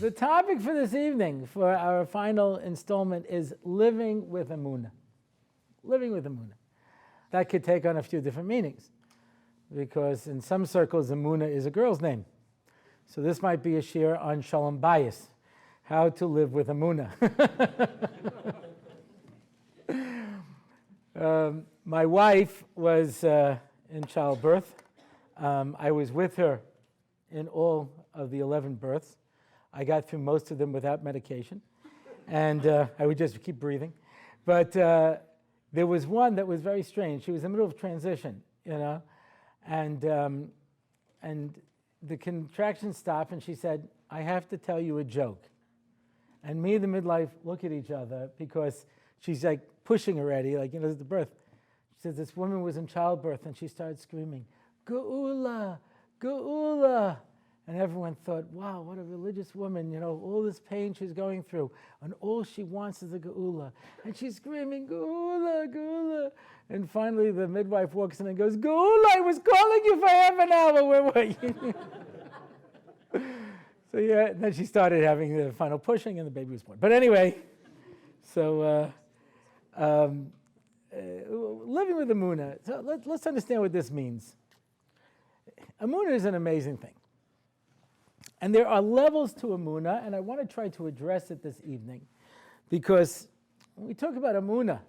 The topic for this evening, for our final installment, is living with Emunah. Living with Emunah. That could take on a few different meanings, because in some circles, Emunah is a girl's name. So this might be a shir on Shalom Bayis, how to live with Emunah. My wife was in childbirth. I was with her in all of the 11 births. I got through most of them without medication, and I would just keep breathing. But there was one that was very strange. She was in the middle of transition, and the contraction stopped, and she said, "I have to tell you a joke." And me and the midwife look at each other because she's like pushing already, the birth. She says, this woman was in childbirth, and she started screaming, "Geula, Geula." And everyone thought, wow, what a religious woman, all this pain she's going through, and all she wants is a geula. And she's screaming, "Geula, Geula." And finally the midwife walks in and goes, "Geula, I was calling you for half an hour, where were you?" So yeah, then she started having the final pushing, and the baby was born. But anyway, so living with Emunah. So let's understand what this means. Emunah is an amazing thing. And there are levels to Emunah, and I want to try to address it this evening, because when we talk about Emunah,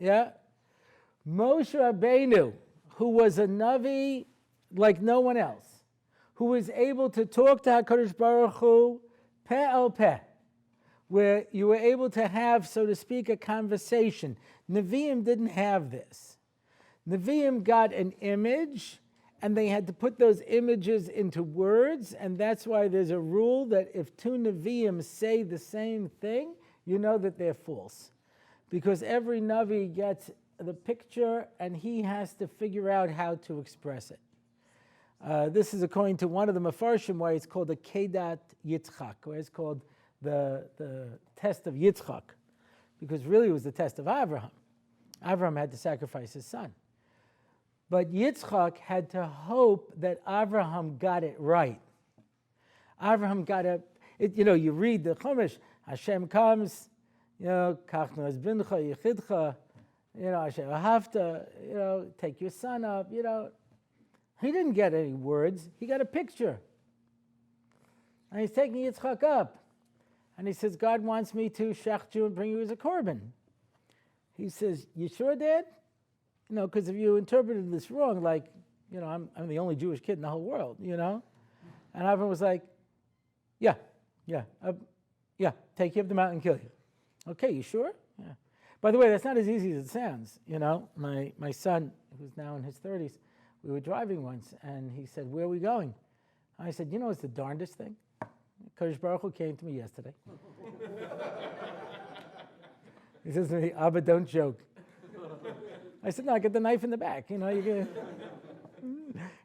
Moshe Rabbeinu, who was a Navi like no one else, who was able to talk to HaKadosh Baruch Hu peh el peh, where you were able to have, so to speak, a conversation. Nevi'im didn't have this. Nevi'im got an image, and they had to put those images into words, and that's why there's a rule that if two Nevi'im say the same thing, you know that they're false. Because every Navi gets the picture, and he has to figure out how to express it. This is according to one of the Mefarshim, why it's called the Kedat Yitzchak, where it's called the test of Yitzchak, because really it was the test of Avraham. Avraham had to sacrifice his son. But Yitzchak had to hope that Avraham got it right. Avraham got it, you read the Chumash, Hashem comes, Kach noas bincha yichidcha, Hashem ahavta, take your son up, He didn't get any words, he got a picture. And he's taking Yitzchak up. And he says, God wants me to shech you and bring you as a korban. He says, you sure, Dad? Because if you interpreted this wrong, I'm the only Jewish kid in the whole world, And Avram was like, yeah, take you up the mountain and kill you. Okay, you sure? Yeah. By the way, that's not as easy as it sounds, My son, who's now in his 30s, we were driving once, and he said, where are we going? I said, it's the darndest thing. Kadosh Baruch Hu came to me yesterday. He says to me, Abba, don't joke. I said, no, get the knife in the back.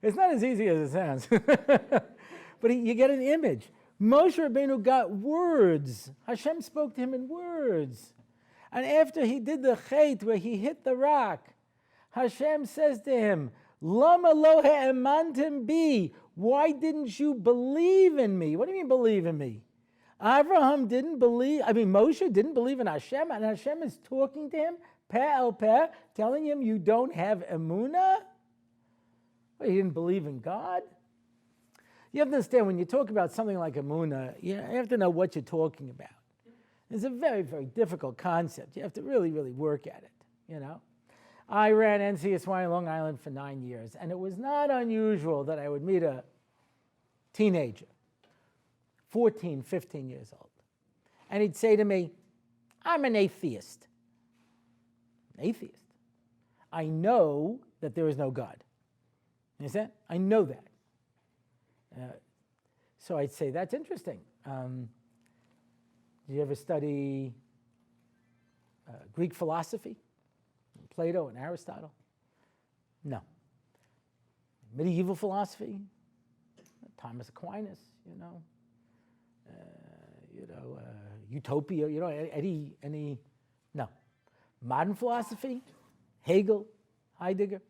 It's not as easy as it sounds. But you get an image. Moshe Rabbeinu got words. Hashem spoke to him in words. And after he did the chait where he hit the rock, Hashem says to him, Lama lo ha'emantim bi. Why didn't you believe in me? What do you mean believe in me? Moshe didn't believe in Hashem, and Hashem is talking to him peh el peh, telling him you don't have Emunah? Well, he didn't believe in God. You have to understand, when you talk about something like Emunah, you have to know what you're talking about. It's a very, very difficult concept. You have to really, really work at it, I ran NCSY in Long Island for 9 years, and it was not unusual that I would meet a teenager, 14, 15 years old, and he'd say to me, I'm an atheist. Atheist. I know that there is no God. You understand? I know that. So I'd say, that's interesting. Did you ever study Greek philosophy? Plato and Aristotle? No. Medieval philosophy? Thomas Aquinas, Utopia, any, no. Modern philosophy? Hegel, Heidegger,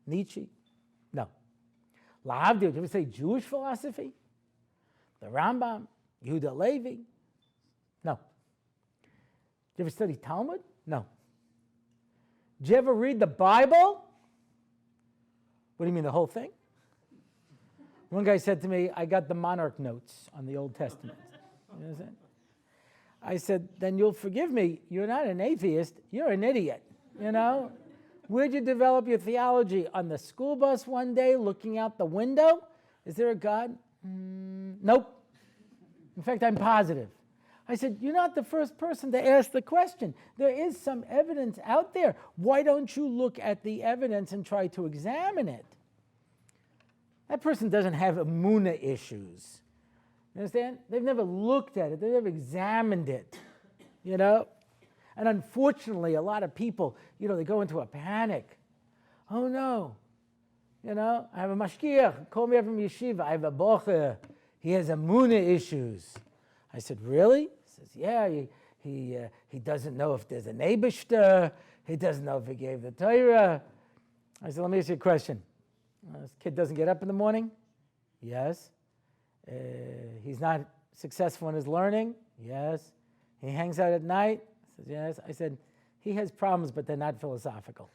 Nietzsche? No. Lahavdil, did you ever say Jewish philosophy? The Rambam? Yehuda Levi? No. Did you ever study Talmud? No. Did you ever read the Bible? What do you mean, the whole thing? One guy said to me, I got the monarch notes on the Old Testament. You know what I'm saying? I said, then you'll forgive me. You're not an atheist. You're an idiot. You know? Where'd you develop your theology? On the school bus one day looking out the window? Is there a God? Nope. In fact, I'm positive. I said, you're not the first person to ask the question. There is some evidence out there. Why don't you look at the evidence and try to examine it? That person doesn't have Emunah issues. You understand? They've never looked at it. They've never examined it. You know? And unfortunately, a lot of people, they go into a panic. Oh no. I have a mashgiach. Call me up from yeshiva. I have a bocher. He has Emunah issues. I said, really? He says, yeah, he doesn't know if there's an Eibishter. He doesn't know if he gave the Torah. I said, let me ask you a question. This kid doesn't get up in the morning? Yes. He's not successful in his learning? Yes. He hangs out at night? I said, yes. I said, he has problems, but they're not philosophical.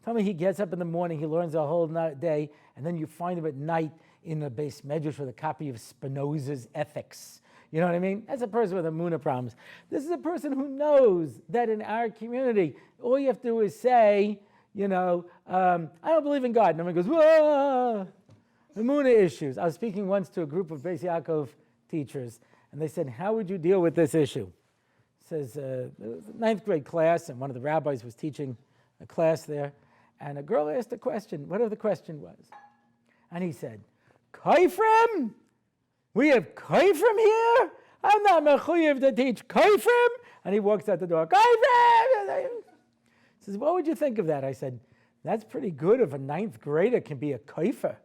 Tell me he gets up in the morning, he learns a whole day, and then you find him at night in the base medrash with a copy of Spinoza's Ethics. You know what I mean? That's a person with Emunah problems. This is a person who knows that in our community, all you have to do is say, I don't believe in God. And everyone goes, whoa, Emunah issues. I was speaking once to a group of Beis Yaakov teachers, and they said, how would you deal with this issue? It says, it was a 9th grade class, and one of the rabbis was teaching a class there, and a girl asked a question, whatever the question was. And he said, Kaifrim? We have Kaifrim here? I'm not mechuyev to teach Kaifrim. And he walks out the door, Kaifrim! He says, what would you think of that? I said, that's pretty good if a 9th grader can be a kaifer.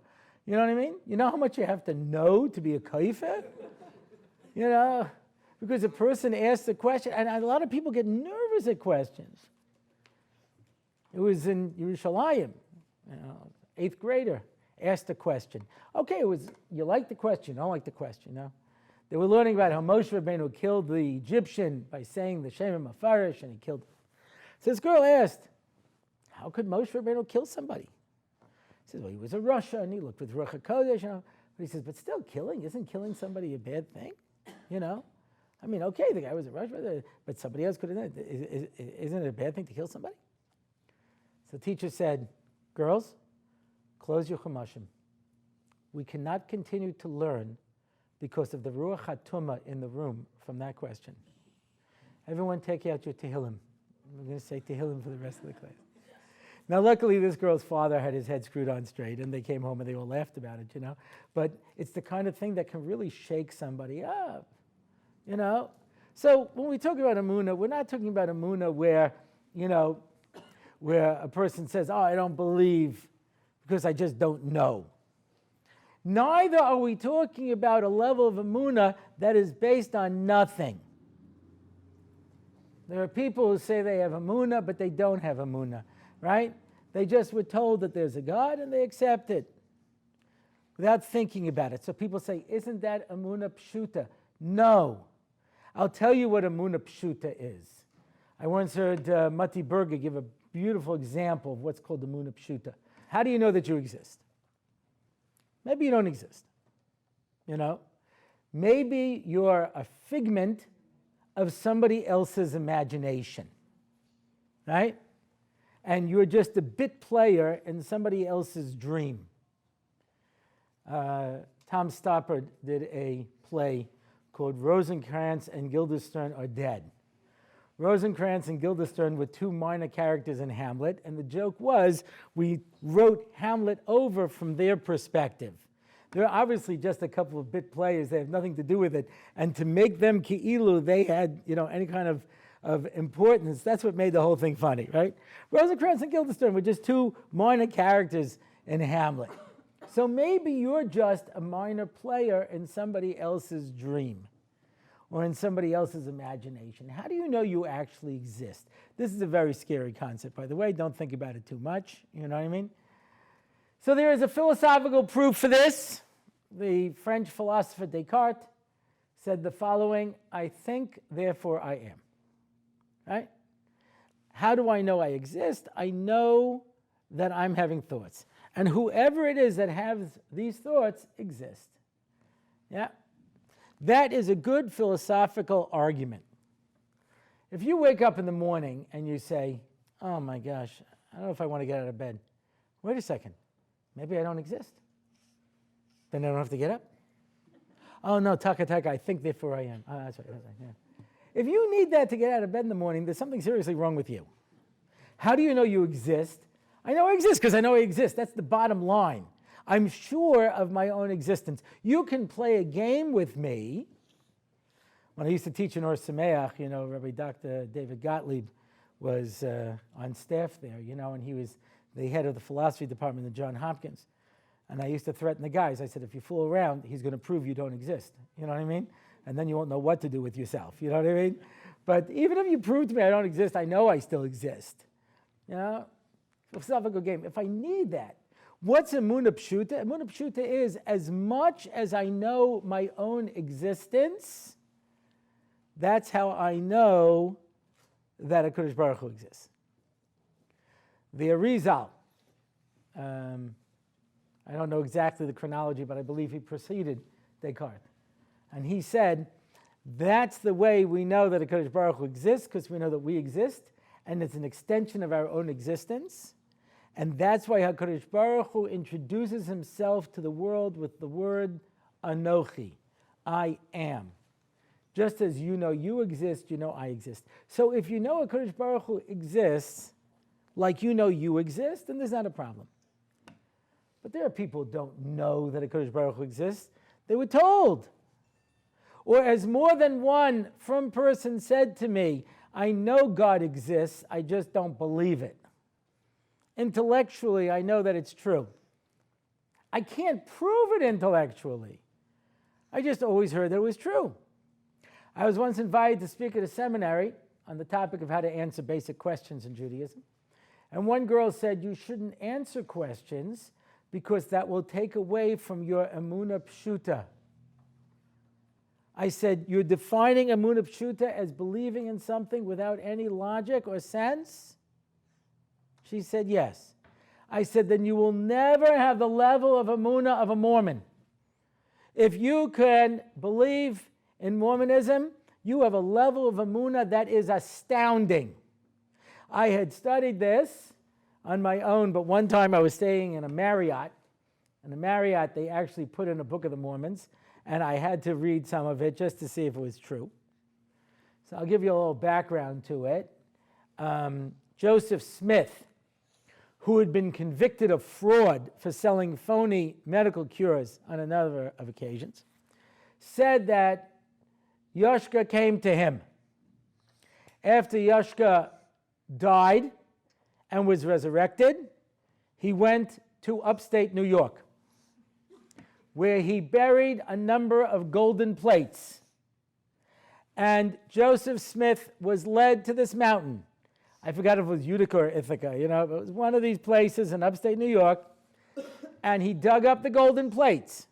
You know what I mean? You know how much you have to know to be a kaifer? Because a person asks a question, and a lot of people get nervous at questions. It was in Yerushalayim, 8th grader asked a question. Okay, you like the question, don't like the question, They were learning about how Moshe Rabbeinu killed the Egyptian by saying the Shem Mafarish, and he killed him. So this girl asked, how could Moshe Rabbeinu kill somebody? He says, well, he was a Russia, and he looked with Ruach HaKodesh, But he says, but still isn't killing somebody a bad thing? I mean, okay, the guy was a Russia, but somebody else could have done it. Isn't it a bad thing to kill somebody? So the teacher said, girls, close your chumashim. We cannot continue to learn because of the Ruach HaTumah in the room from that question. Everyone take out your Tehillim. We're going to say Tehillim for the rest of the class. Now, luckily, this girl's father had his head screwed on straight, and they came home and they all laughed about it, But it's the kind of thing that can really shake somebody up, So when we talk about Emunah, we're not talking about Emunah where, where a person says, oh, I don't believe because I just don't know. Neither are we talking about a level of Emunah that is based on nothing. There are people who say they have Emunah, but they don't have Emunah, right? They just were told that there's a God and they accept it without thinking about it. So people say, isn't that Emunah Pshuta? No. I'll tell you what Emunah Pshuta is. I once heard Mati Berger give a beautiful example of what's called Emunah Pshuta. How do you know that you exist? Maybe you don't exist. Maybe you're a figment of somebody else's imagination, right? And you're just a bit player in somebody else's dream. Tom Stoppard did a play called Rosencrantz and Guildenstern Are Dead. Rosencrantz and Guildenstern were 2 minor characters in Hamlet, and the joke was we wrote Hamlet over from their perspective. They're obviously just a couple of bit players. They have nothing to do with it. And to make them ki'ilu, they had any kind of importance. That's what made the whole thing funny, right? Rosencrantz and Guildenstern were just 2 minor characters in Hamlet. So maybe you're just a minor player in somebody else's dream or in somebody else's imagination. How do you know you actually exist? This is a very scary concept, by the way. Don't think about it too much. You know what I mean? So there is a philosophical proof for this. The French philosopher Descartes said the following: I think, therefore I am. Right? How do I know I exist? I know that I'm having thoughts. And whoever it is that has these thoughts exists. Yeah? That is a good philosophical argument. If you wake up in the morning and you say, oh my gosh, I don't know if I want to get out of bed. Wait a second. Maybe I don't exist. Then I don't have to get up. Oh no, taka, I think therefore I am. Oh, that's right. Yeah. If you need that to get out of bed in the morning, there's something seriously wrong with you. How do you know you exist? I know I exist because I know I exist. That's the bottom line. I'm sure of my own existence. You can play a game with me. When I used to teach in Or Sameach, Rabbi Dr. David Gottlieb was on staff there, and he was the head of the philosophy department at Johns Hopkins. And I used to threaten the guys. I said, if you fool around, he's going to prove you don't exist. You know what I mean? And then you won't know what to do with yourself. You know what I mean? But even if you prove to me I don't exist, I know I still exist. Philosophical game. If I need that, what's Emunah Pshuta? Emunah Pshuta is, as much as I know my own existence, that's how I know that a HaKadosh Baruch Hu exists. The Arizal, I don't know exactly the chronology, but I believe he preceded Descartes. And he said, that's the way we know that a HaKadosh Baruch Hu exists, because we know that we exist, and it's an extension of our own existence. And that's why HaKadosh Baruch Hu introduces himself to the world with the word Anochi, I am. Just as you know you exist, you know I exist. So if you know HaKadosh Baruch Hu exists, like you know you exist, then there's not a problem. But there are people who don't know that HaKadosh Baruch Hu exists. They were told. Or as more than one from person said to me, I know God exists, I just don't believe it. Intellectually, I know that it's true. I can't prove it intellectually. I just always heard that it was true. I was once invited to speak at a seminary on the topic of how to answer basic questions in Judaism. And one girl said, you shouldn't answer questions because that will take away from your Emunah Pshuta. I said, you're defining Emunah Pshuta as believing in something without any logic or sense? She said, yes. I said, then you will never have the level of Emunah of a Mormon. If you can believe in Mormonism, you have a level of Emunah that is astounding. I had studied this on my own, but one time I was staying in a Marriott. In the Marriott, they actually put in a Book of the Mormons, and I had to read some of it just to see if it was true. So I'll give you a little background to it. Joseph Smith, who had been convicted of fraud for selling phony medical cures on a number of occasions, said that Yoshka came to him. After Yoshka died and was resurrected, he went to upstate New York, where he buried a number of golden plates. And Joseph Smith was led to this mountain. I forgot if it was Utica or Ithaca, it was one of these places in upstate New York. And he dug up the golden plates.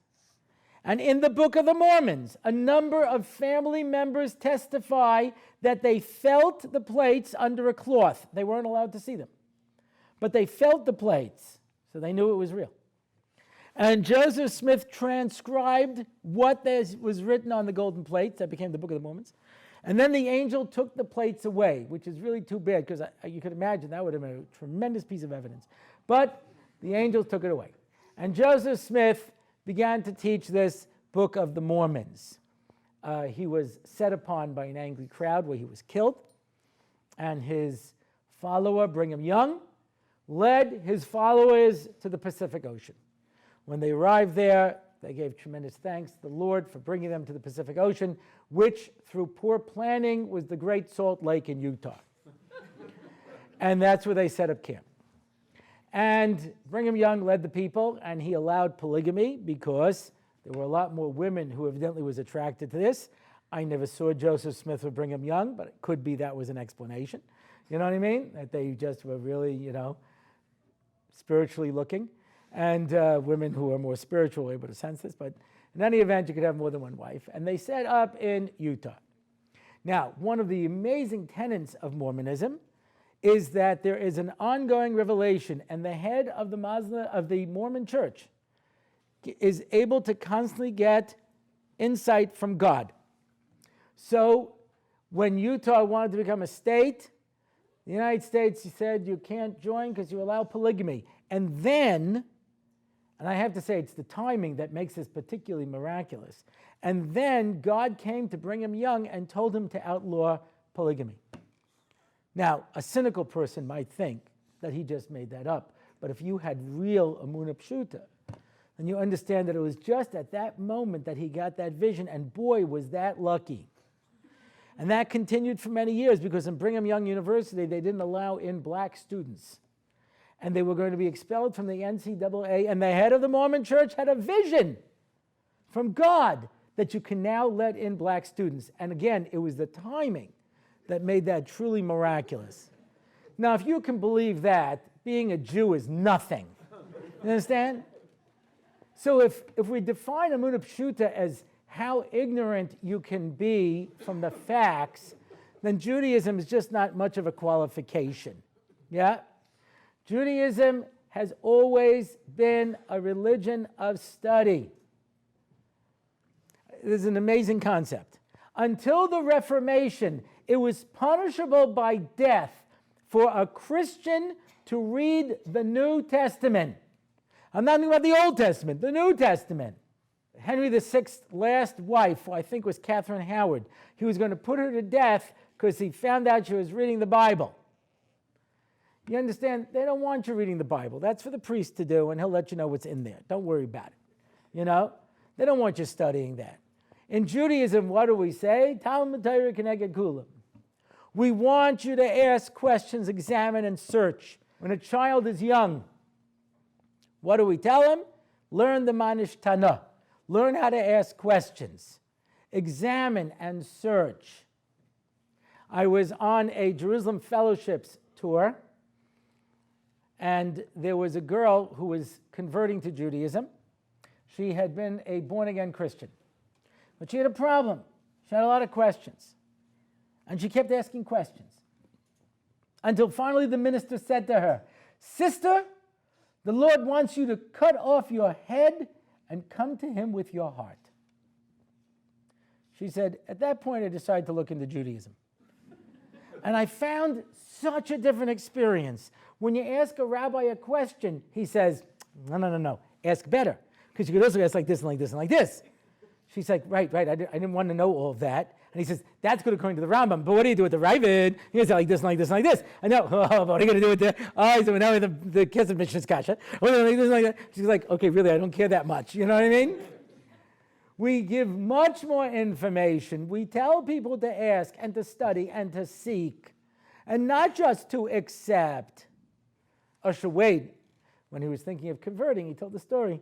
And in the Book of the Mormons, a number of family members testify that they felt the plates under a cloth. They weren't allowed to see them. But they felt the plates, so they knew it was real. And Joseph Smith transcribed what was written on the golden plates. That became the Book of the Mormons. And then the angel took the plates away, which is really too bad, because you could imagine that would have been a tremendous piece of evidence. But the angels took it away. And Joseph Smith began to teach this Book of the Mormons. He was set upon by an angry crowd where he was killed. And his follower, Brigham Young, led his followers to the Pacific Ocean. When they arrived there, they gave tremendous thanks to the Lord for bringing them to the Pacific Ocean, which, through poor planning, was the Great Salt Lake in Utah. And that's where they set up camp. And Brigham Young led the people, and he allowed polygamy because there were a lot more women who evidently was attracted to this. I never saw Joseph Smith or Brigham Young, but it could be that was an explanation. You know what I mean? That they just were really, spiritually looking. And women who are more spiritual were able to sense this. But In any event, you could have more than one wife. And they set up in Utah. Now, one of the amazing tenets of Mormonism is that there is an ongoing revelation, and the head of the Mormon church is able to constantly get insight from God. So when Utah wanted to become a state, the United States said you can't join because you allow polygamy. And then, and I have to say it's the timing that makes this particularly miraculous, and then God came to Brigham Young and told him to outlaw polygamy. Now, a cynical person might think that he just made that up, but if you had real Emunah Pshuta, then you understand that it was just at that moment that he got that vision, and boy, was that lucky. And that continued for many years, because in Brigham Young University, they didn't allow in black students. And they were going to be expelled from the NCAA, and the head of the Mormon church had a vision from God that you can now let in black students. And again, it was the timing that made that truly miraculous. Now, if you can believe that, being a Jew is nothing. You understand? So if we define Emunah Pshuta as how ignorant you can be from the facts, then Judaism is just not much of a qualification. Yeah? Judaism has always been a religion of study. This is an amazing concept. Until the Reformation, it was punishable by death for a Christian to read the New Testament. I'm not talking about the Old Testament, the New Testament. Henry VI's last wife, who I think was Catherine Howard, he was going to put her to death because he found out she was reading the Bible. You understand? They don't want you reading the Bible. That's for the priest to do, and he'll let you know what's in there. Don't worry about it. You know? They don't want you studying that. In Judaism, what do we say? Talmud Torah Keneged Kulam. We want you to ask questions, examine, and search. When a child is young, what do we tell him? Learn the Manish Tanah. Learn how to ask questions. Examine and search. I was on a Jerusalem Fellowships tour, and there was a girl who was converting to Judaism. She had been a born-again Christian. But she had a problem. She had a lot of questions. And she kept asking questions. Until finally the minister said to her, "Sister, the Lord wants you to cut off your head and come to him with your heart." She said, at that point I decided to look into Judaism. And I found such a different experience. When you ask a rabbi a question, he says, no, ask better. Because you could also ask like this and like this and like this. She's like, right, I didn't want to know all of that. And he says, that's good according to the Rambam, but what do you do with the Ravid? You say like this and like this and like this. I know, but what are you going to do with the, so now the Kesef Mishnah's Kasha. Like this and like that. She's like, okay, really, I don't care that much. You know what I mean? We give much more information. We tell people to ask and to study and to seek, and not just to accept. Usher Wade, when he was thinking of converting, he told the story.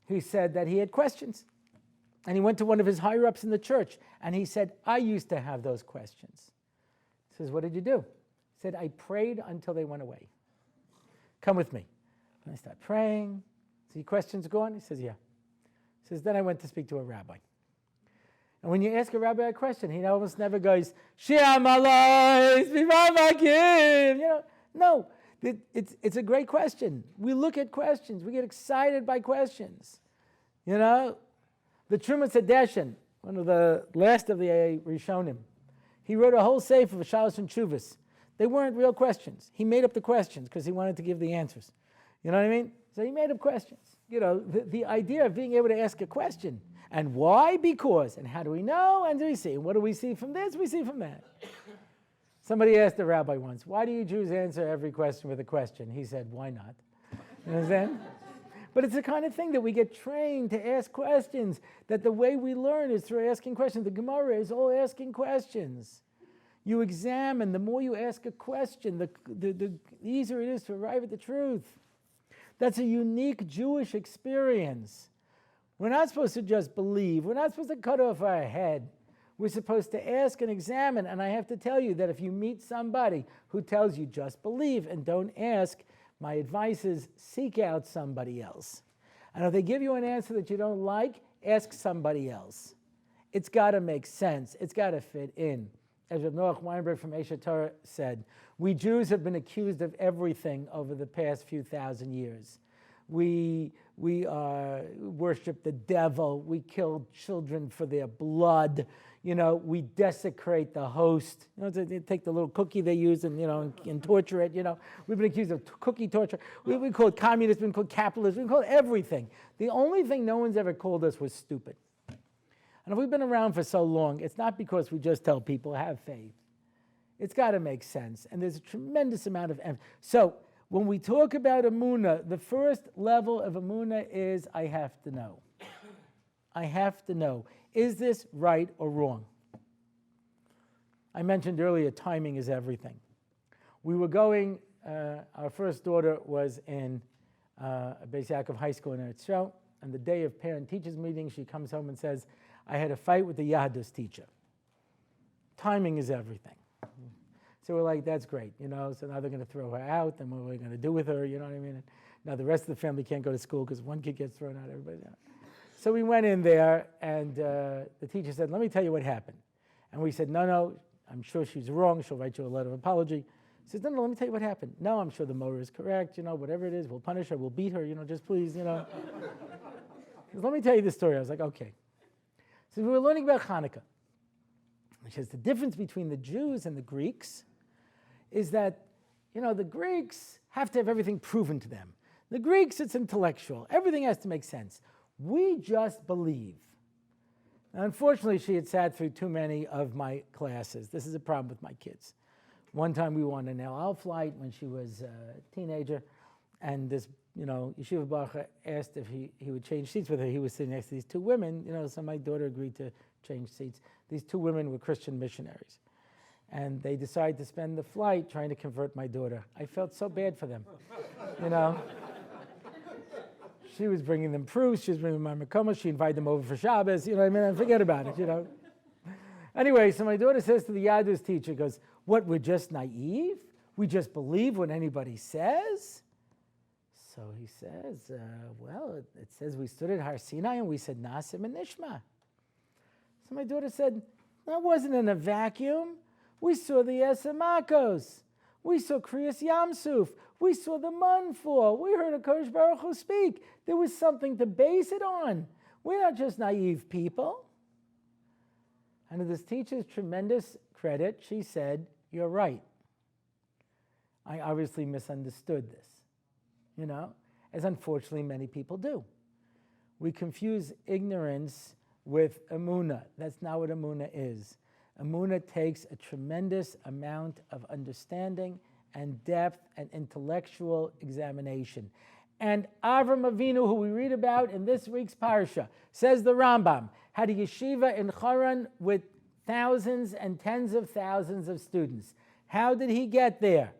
He said that he had questions. And he went to one of his higher-ups in the church, and he said, I used to have those questions. He says, what did you do? He said, I prayed until they went away. Come with me. And I start praying. So your questions gone? He says, yeah. He says, then I went to speak to a rabbi. And when you ask a rabbi a question, he almost never goes, Shem Alais, Bivavakim. You know, no. It's a great question. We look at questions. We get excited by questions. You know? The Trumas Hadeshin, one of the last of the Rishonim, he wrote a whole sefer of Shalos and Tshuvas. They weren't real questions. He made up the questions because he wanted to give the answers. You know what I mean? So he made up questions. You know, the idea of being able to ask a question. And why? Because. And how do we know? And do we see? What do we see from this? We see from that. Somebody asked the rabbi once, why do you Jews answer every question with a question? He said, why not? You understand? But it's the kind of thing that we get trained to ask questions, that the way we learn is through asking questions. The Gemara is all asking questions. You examine. The more you ask a question, the easier it is to arrive at the truth. That's a unique Jewish experience. We're not supposed to just believe. We're not supposed to cut off our head. We're supposed to ask and examine. And I have to tell you that if you meet somebody who tells you just believe and don't ask, my advice is seek out somebody else. And if they give you an answer that you don't like, ask somebody else. It's got to make sense. It's got to fit in. As Rabbi Noach Weinberg from Eshet Torah said, we Jews have been accused of everything over the past few thousand years. We worship the devil. We kill children for their blood. We desecrate the host. They take the little cookie they use and torture it. We've been accused of cookie torture. We call it communist. We've been called capitalist. We've been called everything. The only thing no one's ever called us was stupid. And if we've been around for so long, it's not because we just tell people have faith. It's got to make sense. And there's a tremendous amount of emphasis. So when we talk about Emunah, the first level of Emunah is I have to know. I have to know. Is this right or wrong? I mentioned earlier, timing is everything. We were going, our first daughter was in Beis Yaakov High School in Eretz Yisrael, and the day of parent-teachers meeting, she comes home and says, I had a fight with the Yahadus teacher. Timing is everything. So we're like, that's great, so now they're going to throw her out, and what are we going to do with her, you know what I mean? And now the rest of the family can't go to school because one kid gets thrown out, everybody. So we went in there, and the teacher said, let me tell you what happened. And we said, no, I'm sure she's wrong. She'll write you a letter of apology. He says, no, let me tell you what happened. No, I'm sure the Mora is correct. Whatever it is, we'll punish her, we'll beat her, just please, He says, let me tell you the story. I was like, okay. So we were learning about Hanukkah, which is the difference between the Jews and the Greeks is that, the Greeks have to have everything proven to them. The Greeks, it's intellectual. Everything has to make sense. We just believe. Now, unfortunately, she had sat through too many of my classes. This is a problem with my kids. One time we were on an El Al flight when she was a teenager, and this, Yeshiva Bacha asked if he would change seats with her. He was sitting next to these two women, so my daughter agreed to change seats. These two women were Christian missionaries, and they decided to spend the flight trying to convert my daughter. I felt so bad for them, She was bringing them proofs. She was bringing them Makoma. She invited them over for Shabbos. And forget about it, Anyway, so my daughter says to the Yadus teacher, goes, what, we're just naive? We just believe what anybody says? So he says, it says we stood at Har Sinai and we said, Nasim and Nishma. So my daughter said, that wasn't in a vacuum. We saw the Esamakos. We saw Kriyas Yamsuf. We saw the Mun fall. We heard a Kodesh Baruch Hu speak. There was something to base it on. We're not just naive people. And to this teacher's tremendous credit, she said, you're right. I obviously misunderstood this, as unfortunately many people do. We confuse ignorance with Emunah. That's not what Emunah is. Emunah takes a tremendous amount of understanding and depth and intellectual examination. And Avram Avinu, who we read about in this week's parsha, says the Rambam, had a yeshiva in Haran with thousands and tens of thousands of students. How did he get there?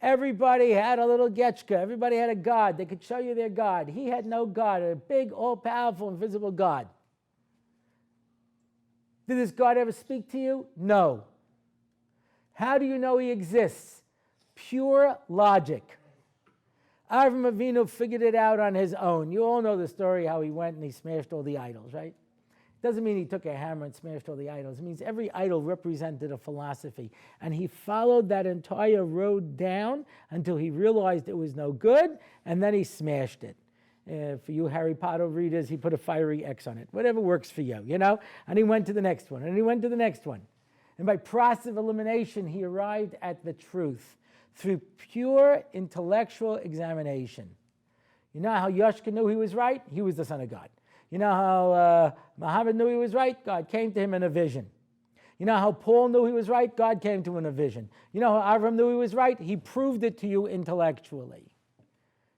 Everybody had a little getchka. Everybody had a God. They could show you their God. He had no God, a big, all-powerful, invisible God. Did this God ever speak to you? No. How do you know he exists? Pure logic. Avram Avinu figured it out on his own. You all know the story how he went and he smashed all the idols, right? Doesn't mean he took a hammer and smashed all the idols. It means every idol represented a philosophy. And he followed that entire road down until he realized it was no good, and then he smashed it. For you Harry Potter readers, he put a fiery X on it. Whatever works for you, And he went to the next one, and he went to the next one. And by process of elimination, he arrived at the truth through pure intellectual examination. You know how Yoshka knew he was right? He was the Son of God. You know how Muhammad knew he was right? God came to him in a vision. You know how Paul knew he was right? God came to him in a vision. You know how Avram knew he was right? He proved it to you intellectually.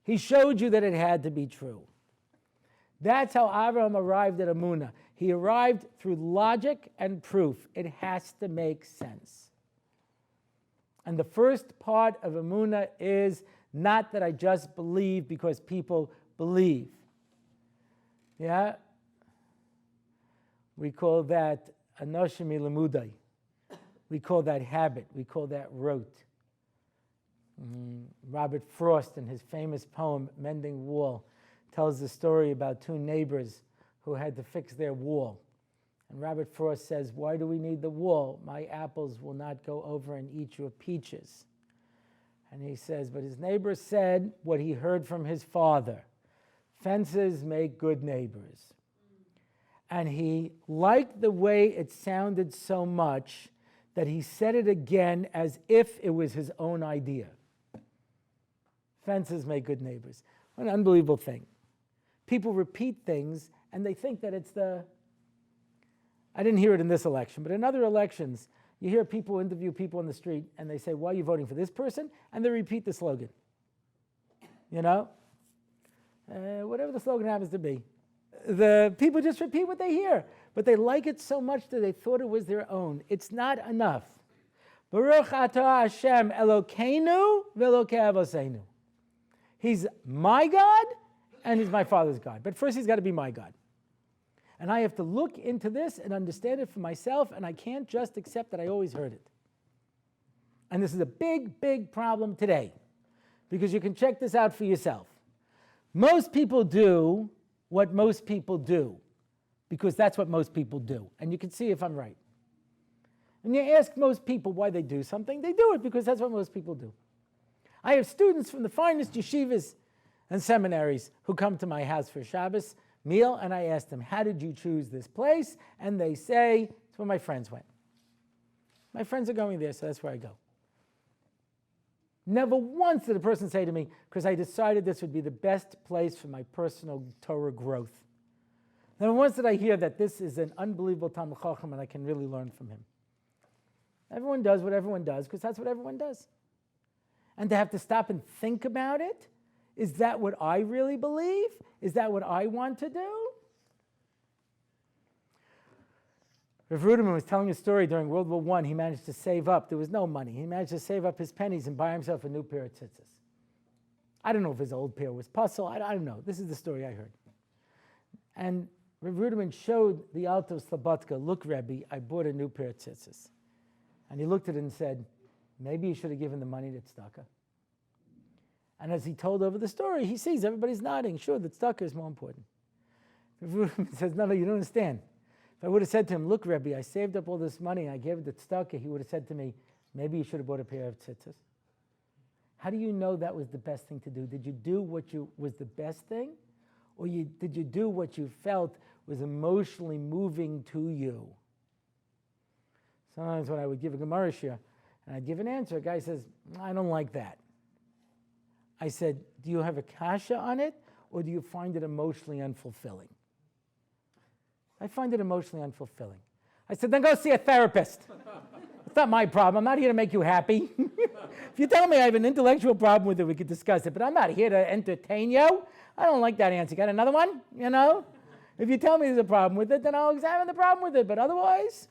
He showed you that it had to be true. That's how Avram arrived at Emunah. He arrived through logic and proof. It has to make sense. And the first part of Emunah is not that I just believe because people believe. Yeah? We call that anoshimi lemudai. We call that habit. We call that rote. Robert Frost, in his famous poem, Mending Wall, tells the story about two neighbors who had to fix their wall. And Robert Frost says, why do we need the wall? My apples will not go over and eat your peaches. And he says, but his neighbor said what he heard from his father. Fences make good neighbors. And he liked the way it sounded so much that he said it again as if it was his own idea. Fences make good neighbors. What an unbelievable thing. People repeat things and they think that it's I didn't hear it in this election, but in other elections, you hear people interview people on the street and they say, why are you voting for this person? And they repeat the slogan. You know? Whatever the slogan happens to be. The people just repeat what they hear, but they like it so much that they thought it was their own. It's not enough. Baruch atah Hashem Elokeinu v'Elokei Avoseinu. He's my God and he's my father's God. But first he's got to be my God. And I have to look into this and understand it for myself, and I can't just accept that I always heard it. And this is a big, big problem today, because you can check this out for yourself. Most people do what most people do, because that's what most people do. And you can see if I'm right. And you ask most people why they do something, they do it because that's what most people do. I have students from the finest yeshivas and seminaries who come to my house for Shabbos meal, and I ask them, how did you choose this place? And they say, it's where my friends went. My friends are going there, so that's where I go. Never once did a person say to me, because I decided this would be the best place for my personal Torah growth. Never once did I hear that this is an unbelievable Talmid Chacham and I can really learn from him. Everyone does what everyone does, because that's what everyone does. And to have to stop and think about it, is that what I really believe? Is that what I want to do? Rav Ruderman was telling a story during World War I. He managed to save up. There was no money. He managed to save up his pennies and buy himself a new pair of tzitzis. I don't know if his old pair was puzzle. I don't know. This is the story I heard. And Rav Ruderman showed the Alto Slabotka, look, Rebbe, I bought a new pair of tzitzis. And he looked at it and said, maybe you should have given the money to tzedakah. And as he told over the story, he sees everybody's nodding. Sure, the tzedakah is more important. Rav Ruderman says, no, you don't understand. If I would have said to him, look, Rebbe, I saved up all this money and I gave it to tzedakah, he would have said to me, maybe you should have bought a pair of tzitzis. How do you know that was the best thing to do? Did you do what was the best thing? Or did you do what you felt was emotionally moving to you? Sometimes when I would give a Gemara shir and I'd give an answer, a guy says, I don't like that. I said, do you have a kasha on it, or do you find it emotionally unfulfilling? I find it emotionally unfulfilling. I said, then go see a therapist. It's not my problem. I'm not here to make you happy. If you tell me I have an intellectual problem with it, we could discuss it, but I'm not here to entertain you. I don't like that answer. Got another one? You know? If you tell me there's a problem with it, then I'll examine the problem with it, but otherwise.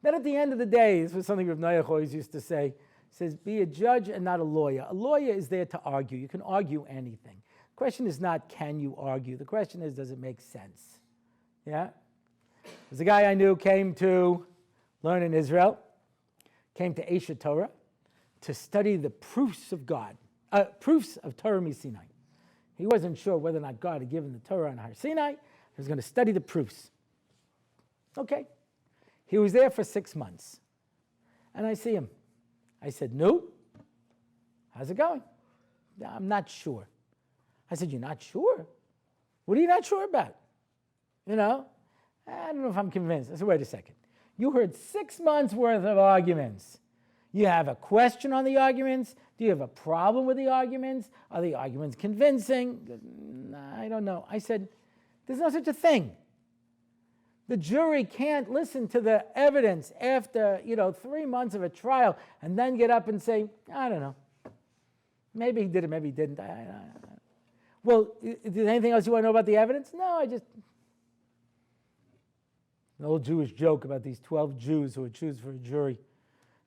Then at the end of the day, this was something Rav Noach always used to say, says, be a judge and not a lawyer. A lawyer is there to argue. You can argue anything. The question is not, can you argue? The question is, does it make sense? Yeah? There's a guy I knew came to learn in Israel, came to Esha Torah to study the proofs of God, proofs of Torah Sinai. He wasn't sure whether or not God had given the Torah on Har Sinai. He was going to study the proofs. Okay. He was there for 6 months. And I see him. I said, no. How's it going? I'm not sure. I said, you're not sure? What are you not sure about? You know, I don't know if I'm convinced. I said, wait a second. You heard 6 months worth of arguments. You have a question on the arguments? Do you have a problem with the arguments? Are the arguments convincing? I don't know. I said, there's no such a thing. The jury can't listen to the evidence after, 3 months of a trial and then get up and say, I don't know. Maybe he did it, maybe he didn't. Well, is there anything else you want to know about the evidence? No, an old Jewish joke about these 12 Jews who would choose for a jury.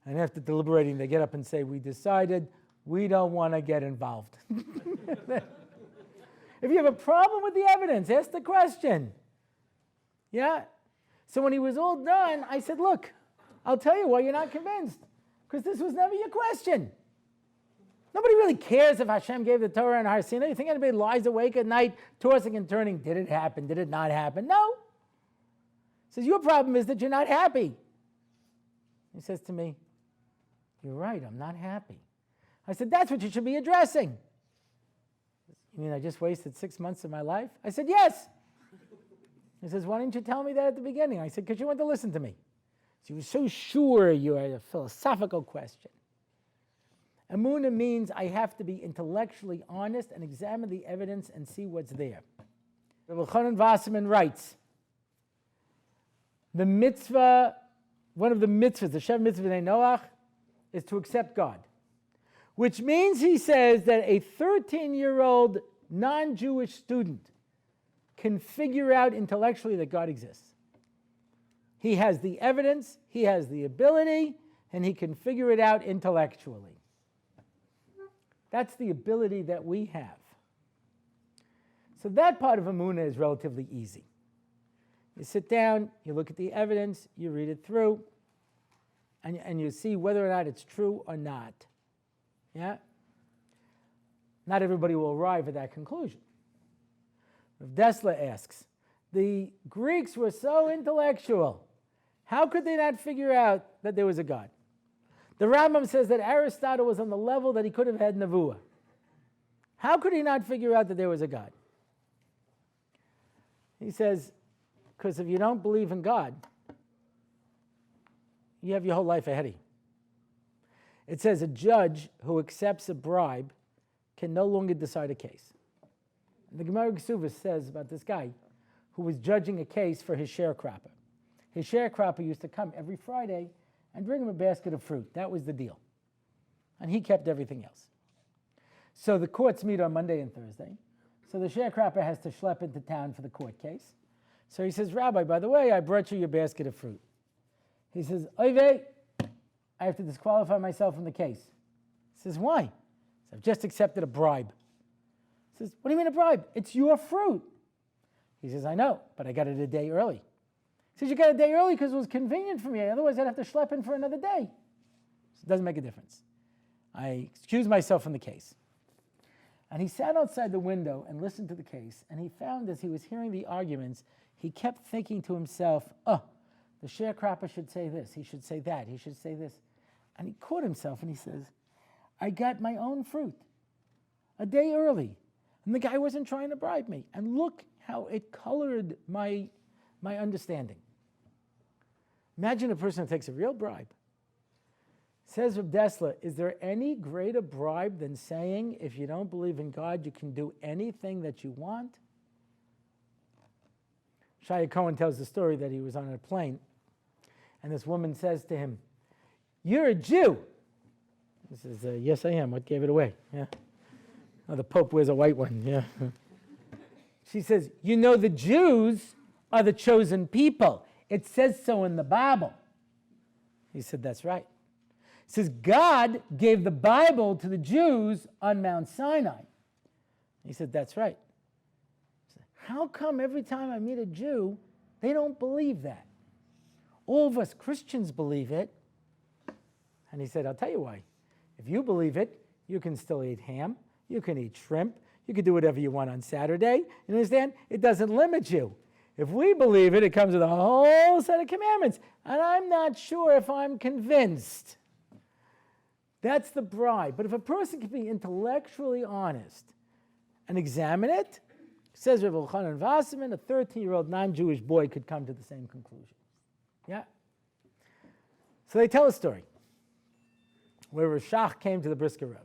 And after deliberating, they get up and say, we decided we don't want to get involved. If you have a problem with the evidence, ask the question. Yeah? So when he was all done, I said, look, I'll tell you why you're not convinced. Because this was never your question. Nobody really cares if Hashem gave the Torah in Har Sinai. You think anybody lies awake at night, tossing and turning? Did it happen? Did it not happen? No. He says, your problem is that you're not happy. He says to me, you're right, I'm not happy. I said, that's what you should be addressing. You mean I just wasted 6 months of my life? I said, yes. He says, why didn't you tell me that at the beginning? I said, because you went to listen to me. So you were so sure you had a philosophical question. Emunah means I have to be intellectually honest and examine the evidence and see what's there. Rabbi Wasserman writes, the mitzvah, one of the mitzvahs, the Shev mitzvah b'nei Noach, is to accept God. Which means, he says, that a 13-year-old non-Jewish student can figure out intellectually that God exists. He has the evidence, he has the ability, and he can figure it out intellectually. That's the ability that we have. So that part of Emunah is relatively easy. You sit down, you look at the evidence, you read it through, and you see whether or not it's true or not. Yeah? Not everybody will arrive at that conclusion. Rav Dessler asks, the Greeks were so intellectual. How could they not figure out that there was a God? The Rambam says that Aristotle was on the level that he could have had Nevuah. How could he not figure out that there was a God? He says, because if you don't believe in God, you have your whole life ahead of you. It says a judge who accepts a bribe can no longer decide a case. And the Gemara Ksuvah says about this guy who was judging a case for his sharecropper. His sharecropper used to come every Friday and bring him a basket of fruit. That was the deal. And he kept everything else. So the courts meet on Monday and Thursday. So the sharecropper has to schlep into town for the court case. So he says, Rabbi, by the way, I brought you your basket of fruit. He says, Oive, I have to disqualify myself from the case. He says, why? He says, I've just accepted a bribe. He says, what do you mean a bribe? It's your fruit. He says, I know, but I got it a day early. He says, you got it a day early because it was convenient for me. Otherwise, I'd have to schlep in for another day. So it doesn't make a difference. I excused myself from the case. And he sat outside the window and listened to the case, and he found as he was hearing the arguments, he kept thinking to himself, oh, the sharecropper should say this, he should say that, he should say this. And he caught himself and he says, I got my own fruit a day early, and the guy wasn't trying to bribe me. And look how it colored my understanding. Imagine a person who takes a real bribe. Says Reb Dessler, is there any greater bribe than saying if you don't believe in God, you can do anything that you want? Shia Cohen tells the story that he was on a plane, and this woman says to him, you're a Jew. He says, yes, I am. What gave it away? Yeah. Oh, the Pope wears a white one. Yeah. She says, you know the Jews are the chosen people. It says so in the Bible. He said, that's right. He says, God gave the Bible to the Jews on Mount Sinai. He said, that's right. He said, how come every time I meet a Jew, they don't believe that? All of us Christians believe it. And he said, I'll tell you why. If you believe it, you can still eat ham, you can eat shrimp, you can do whatever you want on Saturday. You understand? It doesn't limit you. If we believe it, it comes with a whole set of commandments. And I'm not sure if I'm convinced. That's the bribe. But if a person can be intellectually honest and examine it, says Rabbi Wasserman, a 13-year-old non-Jewish boy could come to the same conclusion. Yeah? So they tell a story where Rashach came to the Brisker Rav.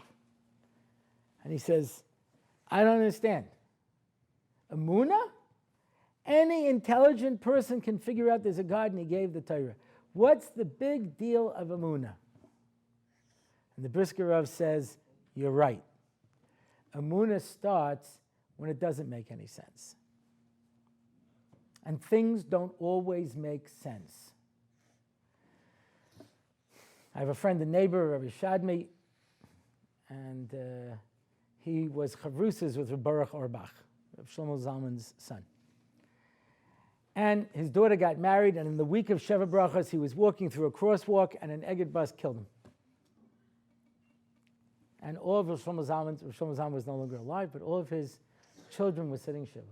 And he says, I don't understand. Emunah? Any intelligent person can figure out there's a God, and he gave the Torah. What's the big deal of Emunah? And the Brisker Rav says, you're right. Emunah starts when it doesn't make any sense. And things don't always make sense. I have a friend, a neighbor, Rabbi Shadmi, and he was chavrusas with Reb Baruch Orbach, Reb Shlomo Zalman's son. And his daughter got married, and in the week of Sheva Brachos, he was walking through a crosswalk, and an Egged bus killed him. and all of Rosh Zalman was no longer alive, but all of his children were sitting Shiva.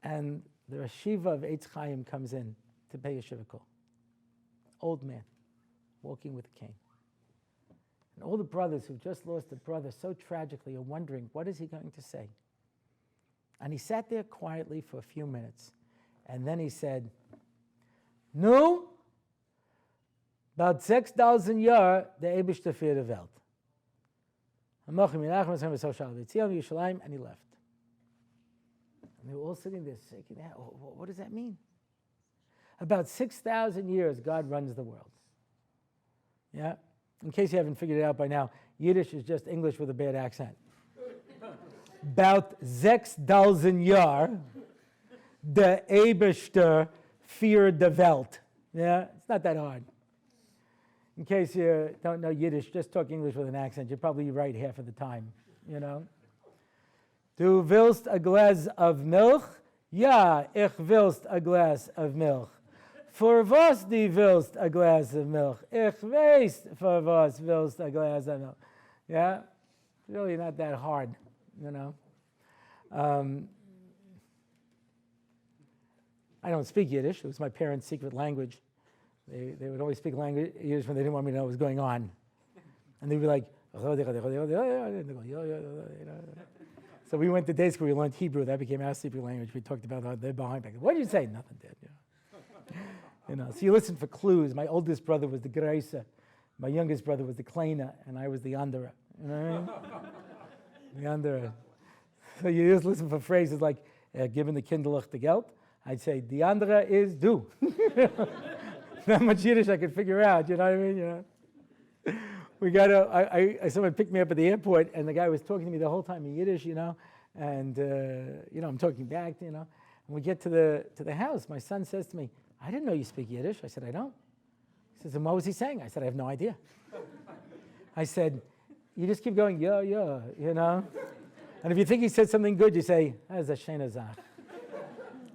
And the Rashiva of Eitz Chaim comes in to pay a Shiva call. Old man, walking with a cane. And all the brothers who've just lost a brother so tragically are wondering, what is he going to say? And he sat there quietly for a few minutes. And then he said, "Nu, about 6,000 Jahr, der Eibishter für die Welt." And he left. And they were all sitting there shaking their head. What does that mean? About 6,000 years, God runs the world. Yeah? In case you haven't figured it out by now, Yiddish is just English with a bad accent. About 6,000 Jahr, der Eibishter für die Welt. Yeah? It's not that hard. In case you don't know Yiddish, just talk English with an accent. You're probably right half of the time, you know. Du willst a glass of milk? Ja, ich willst a glass of milk. For was die willst a glass of milk? Ich weiß for was willst a glass of milk. Yeah? It's really not that hard, you know. I don't speak Yiddish. It was my parents' secret language. They would always speak Yiddish when they didn't want me to know what was going on. And they'd be like, so we went to day school, we learned Hebrew. That became our secret language. We talked about how they're behind back. What did you say? Nothing did. You know, so you listen for clues. My oldest brother was the Greise. My youngest brother was the Kleine, and I was the Andere. You know what I mean? The Andere. So you just listen for phrases like, given the Kinderlich the Geld, I'd say, the Andere is du. That much Yiddish I could figure out, you know what I mean? You know? We got someone picked me up at the airport, and the guy was talking to me the whole time in Yiddish, you know, and you know, I'm talking back, you know. And we get to the house. My son says to me, "I didn't know you speak Yiddish." I said, "I don't." He says, "And what was he saying?" I said, "I have no idea." I said, "You just keep going, yeah, you know. And if you think he said something good, you say, that's a shena zach.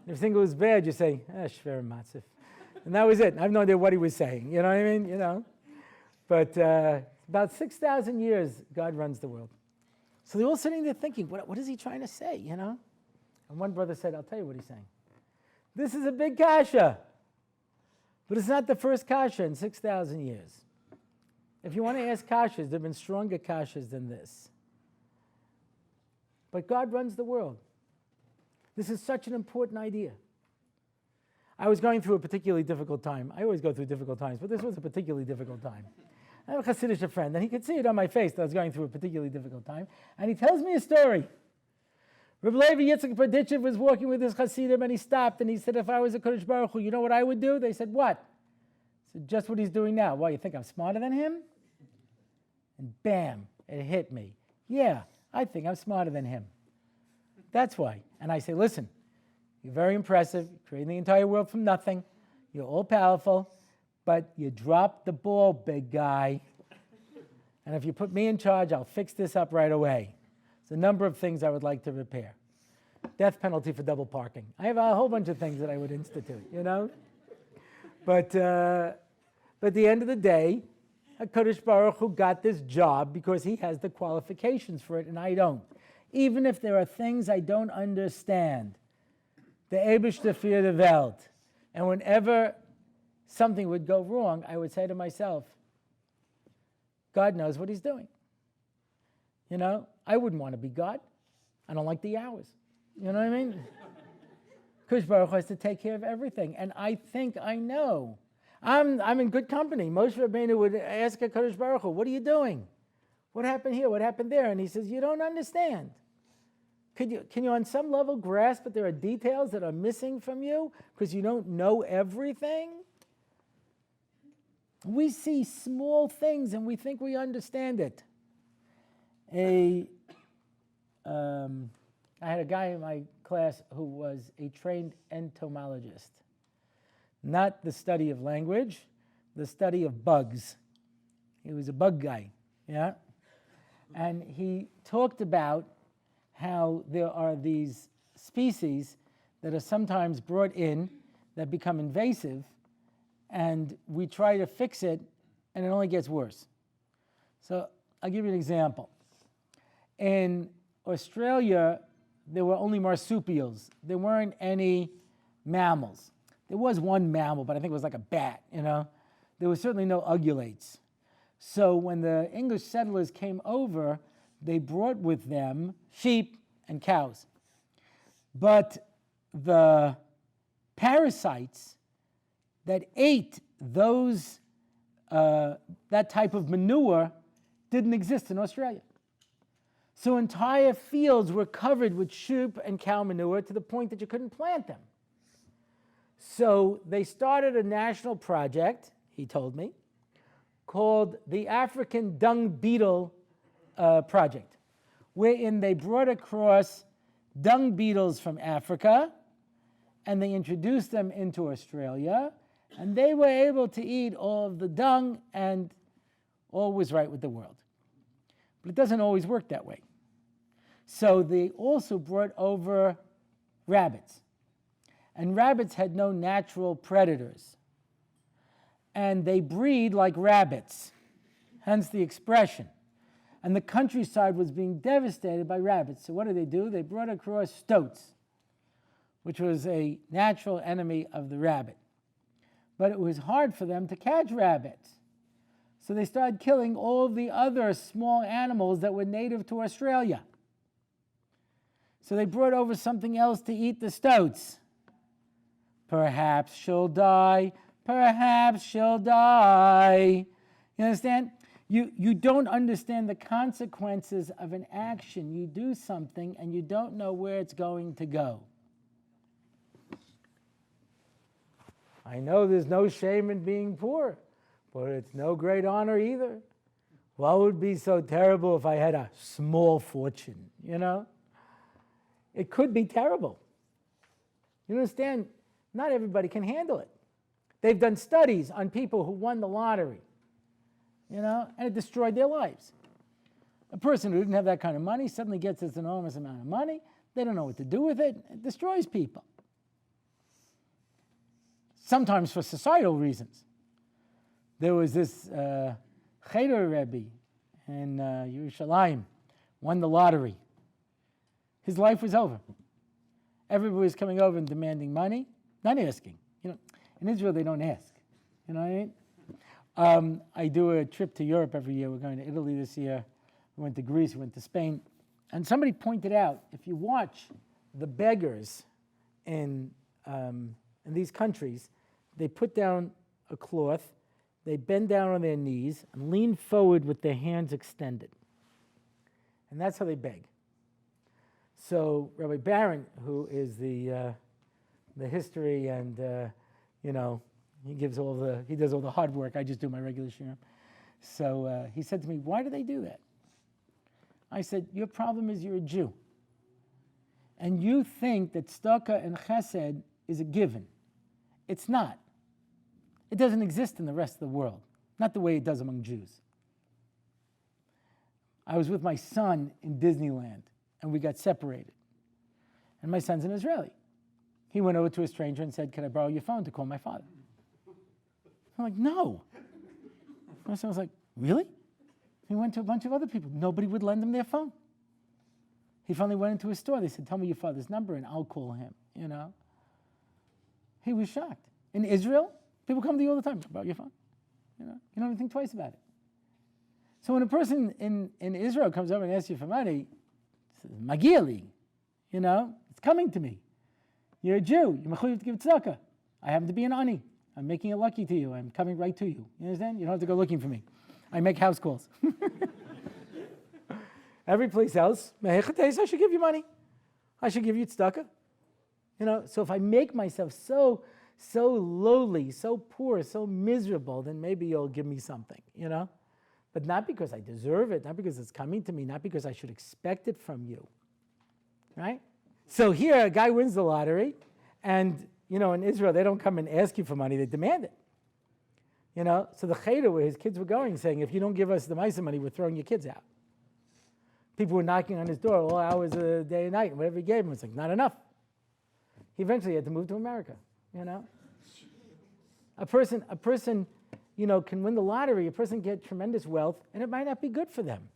If you think it was bad, you say, shver matzif." And that was it. I have no idea what he was saying. You know what I mean? You know. But about 6,000 years, God runs the world. So they're all sitting there thinking, what is he trying to say, you know? And one brother said, I'll tell you what he's saying. This is a big kasha. But it's not the first kasha in 6,000 years. If you want to ask kashas, there have been stronger kashas than this. But God runs the world. This is such an important idea. I was going through a particularly difficult time. I always go through difficult times, but this was a particularly difficult time. I have a Hasidic friend, and he could see it on my face that I was going through a particularly difficult time. And he tells me a story. Rabbi Yitzchak Berditchev was walking with his Hasidim, and he stopped, and he said, if I was a Kodesh Baruch Hu, you know what I would do? They said, what? He said, just what he's doing now. Why, you think I'm smarter than him? And bam, it hit me. Yeah, I think I'm smarter than him. That's why. And I say, listen, you're very impressive, you're creating the entire world from nothing, you're all powerful, but you dropped the ball, big guy. And if you put me in charge, I'll fix this up right away. There's a number of things I would like to repair. Death penalty for double parking. I have a whole bunch of things that I would institute, you know? But at the end of the day, HaKadosh Baruch Hu got this job because he has the qualifications for it, and I don't. Even if there are things I don't understand, the Eibishter für die Welt. And whenever something would go wrong, I would say to myself, God knows what he's doing. You know, I wouldn't want to be God. I don't like the hours. You know what I mean? Kadosh Baruch Hu has to take care of everything. And I think I know. I'm in good company. Moshe Rabbeinu would ask Kadosh Baruch Hu, what are you doing? What happened here? What happened there? And he says, you don't understand. Can you on some level grasp that there are details that are missing from you because you don't know everything? We see small things and we think we understand it. I had a guy in my class who was a trained entomologist. Not the study of language, the study of bugs. He was a bug guy, yeah? And he talked about how there are these species that are sometimes brought in that become invasive, and we try to fix it, and it only gets worse. So I'll give you an example. In Australia, there were only marsupials. There weren't any mammals. There was one mammal, but I think it was like a bat, you know. There was certainly no ungulates. So when the English settlers came over, they brought with them sheep and cows. But the parasites that ate those, that type of manure didn't exist in Australia. So entire fields were covered with sheep and cow manure to the point that you couldn't plant them. So they started a national project, he told me, called the African Dung Beetle Project, wherein they brought across dung beetles from Africa and they introduced them into Australia, and they were able to eat all of the dung and all was right with the world. But it doesn't always work that way. So they also brought over rabbits. And rabbits had no natural predators. And they breed like rabbits, hence the expression. And the countryside was being devastated by rabbits. So what do? They brought across stoats, which was a natural enemy of the rabbit. But it was hard for them to catch rabbits. So they started killing all the other small animals that were native to Australia. So they brought over something else to eat the stoats. Perhaps she'll die. Perhaps she'll die. You understand? You don't understand the consequences of an action. You do something and you don't know where it's going to go. I know there's no shame in being poor, but it's no great honor either. What would be so terrible if I had a small fortune, you know? It could be terrible. You understand? Not everybody can handle it. They've done studies on people who won the lottery, you know, and it destroyed their lives. A person who didn't have that kind of money suddenly gets this enormous amount of money. They don't know what to do with it. It destroys people. Sometimes for societal reasons. There was this Cheder Rabbi in Yerushalayim, won the lottery. His life was over. Everybody was coming over and demanding money, not asking. You know, in Israel they don't ask. You know what I mean? I do a trip to Europe every year. We're going to Italy this year. We went to Greece. We went to Spain. And somebody pointed out, if you watch the beggars in these countries, they put down a cloth, they bend down on their knees and lean forward with their hands extended. And that's how they beg. So Rabbi Barron, who is the history and, you know, he does all the hard work. I just do my regular shiurim. So he said to me, why do they do that? I said, your problem is you're a Jew. And you think that tzedakah and chesed is a given. It's not. It doesn't exist in the rest of the world, not the way it does among Jews. I was with my son in Disneyland, and we got separated. And my son's an Israeli. He went over to a stranger and said, can I borrow your phone to call my father? I'm like, no. My son was like, really? He went to a bunch of other people. Nobody would lend him their phone. He finally went into a store. They said, tell me your father's number and I'll call him, you know. He was shocked. In Israel, people come to you all the time about your phone. You know, you don't even think twice about it. So when a person in Israel comes over and asks you for money, says, Magia li, you know, it's coming to me. You're a Jew. You're mechuyev to give tzedakah. I happen to be an ani. I'm making it lucky to you. I'm coming right to you. You understand? You don't have to go looking for me. I make house calls. Every place else, I should give you money. I should give you tzedakah. You know, so if I make myself so lowly, so poor, so miserable, then maybe you'll give me something, you know? But not because I deserve it, not because it's coming to me, not because I should expect it from you, right? So here, a guy wins the lottery, and, you know, in Israel, they don't come and ask you for money, they demand it. You know, so the cheder where his kids were going, saying, if you don't give us the Maisa money, we're throwing your kids out. People were knocking on his door all hours of the day and night, and whatever he gave him, it's like, not enough. He eventually had to move to America, you know. A person can win the lottery, a person can get tremendous wealth, and it might not be good for them.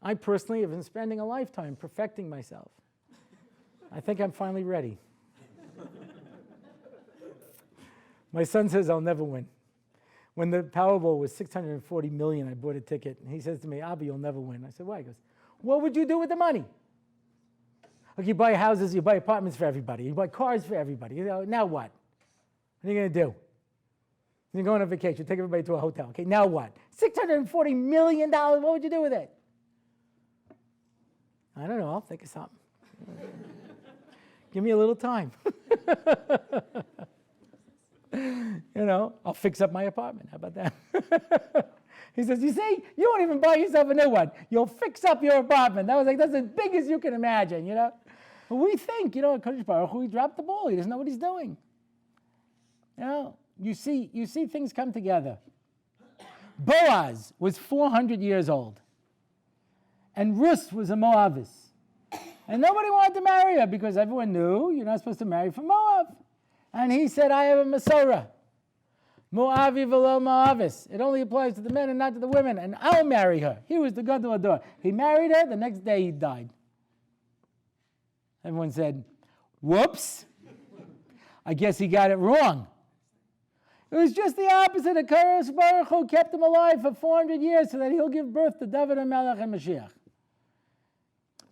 I personally have been spending a lifetime perfecting myself. I think I'm finally ready. My son says I'll never win. When the Powerball was $640 million, I bought a ticket, and he says to me, Abba, you'll never win. I said, why? He goes, what would you do with the money? Like, you buy houses, you buy apartments for everybody, you buy cars for everybody. Now what? What are you going to do? You're going on vacation, take everybody to a hotel. Okay, now what? $640 million, what would you do with it? I don't know, I'll think of something. Give me a little time. I'll fix up my apartment. How about that? He says, you see, you won't even buy yourself a new one. You'll fix up your apartment. That's as big as you can imagine, But we think, Kadosh Baruch Hu, he dropped the ball. He doesn't know what he's doing. You see things come together. Boaz was 400 years old. And Rus was a Moabitess. And nobody wanted to marry her because everyone knew you're not supposed to marry from Moab. And he said, I have a Masorah. Moavi velo Moavis. It only applies to the men and not to the women. And I'll marry her. He was the Gadol Ador. He married her. The next day he died. Everyone said, whoops. I guess he got it wrong. It was just the opposite. Kadosh Baruch Hu kept him alive for 400 years so that he'll give birth to David and Melech and Mashiach.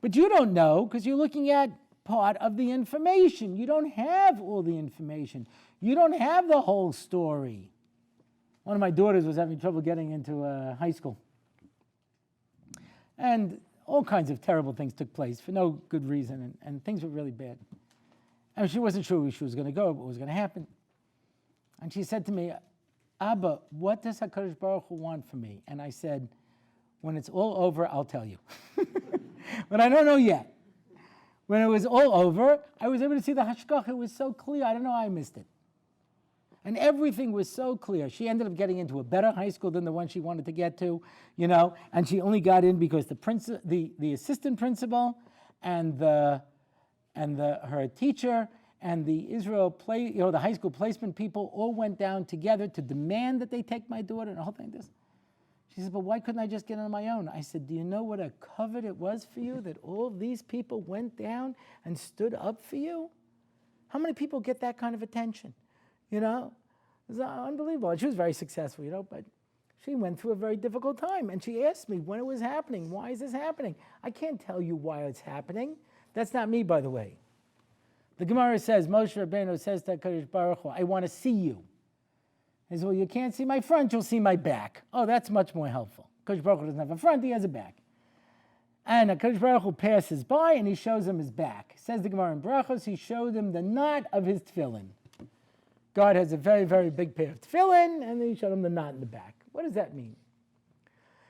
But you don't know because you're looking at part of the information. You don't have all the information. You don't have the whole story. One of my daughters was having trouble getting into high school. And all kinds of terrible things took place for no good reason, and things were really bad. And she wasn't sure where she was going to go, what was going to happen. And she said to me, Abba, what does HaKadosh Baruch Hu want from me? And I said, when it's all over, I'll tell you. But I don't know yet. When it was all over, I was able to see the hashkach. It was so clear. I don't know how I missed it. And everything was so clear. She ended up getting into a better high school than the one she wanted to get to, and she only got in because the assistant principal and her teacher and the the high school placement people all went down together to demand that they take my daughter and the whole thing. She said, but why couldn't I just get on my own? I said, do you know what a covet it was for you that all of these people went down and stood up for you? How many people get that kind of attention? It was unbelievable. And she was very successful, but she went through a very difficult time. And she asked me when it was happening, why is this happening? I can't tell you why it's happening. That's not me, by the way. The Gemara says, Moshe Rabbeinu says to HaKadosh Baruch Hu, I want to see you. He says, well, you can't see my front, you'll see my back. Oh, that's much more helpful. HaKadosh Baruch Hu doesn't have a front, he has a back. And HaKadosh Baruch Hu passes by and he shows him his back. Says the Gemara in Brachos, he showed him the knot of his tefillin. God has a very, very big pair of tefillin, and then he showed him the knot in the back. What does that mean?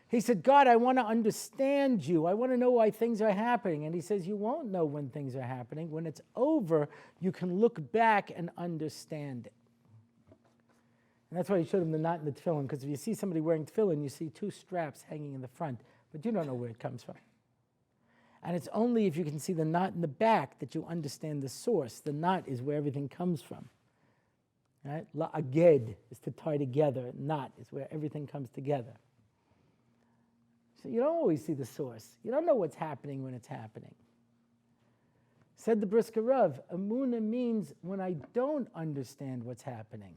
He said, God, I want to understand you. I want to know why things are happening. And he says, you won't know when things are happening. When it's over, you can look back and understand it. And that's why he showed him the knot in the tefillin, because if you see somebody wearing tefillin, you see two straps hanging in the front, but you don't know where it comes from. And it's only if you can see the knot in the back that you understand the source. The knot is where everything comes from. Right? La'aged is to tie together. Knot is where everything comes together. So you don't always see the source. You don't know what's happening when it's happening. Said the Brisker Rav, Emunah means when I don't understand what's happening.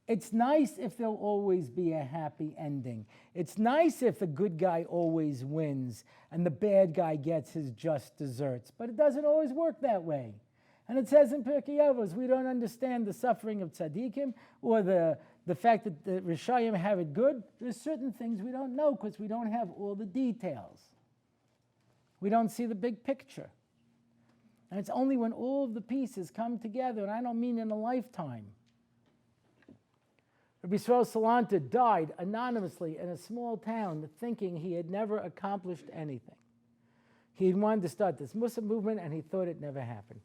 It's nice if there'll always be a happy ending. It's nice if the good guy always wins and the bad guy gets his just desserts. But it doesn't always work that way. And it says in Pirkei Avos, we don't understand the suffering of tzaddikim or the fact that the Rishayim have it good. There's certain things we don't know because we don't have all the details. We don't see the big picture. And it's only when all of the pieces come together, and I don't mean in a lifetime. Rabbi Yisrael Salanta died anonymously in a small town thinking he had never accomplished anything. He wanted to start this Muslim movement and he thought it never happened.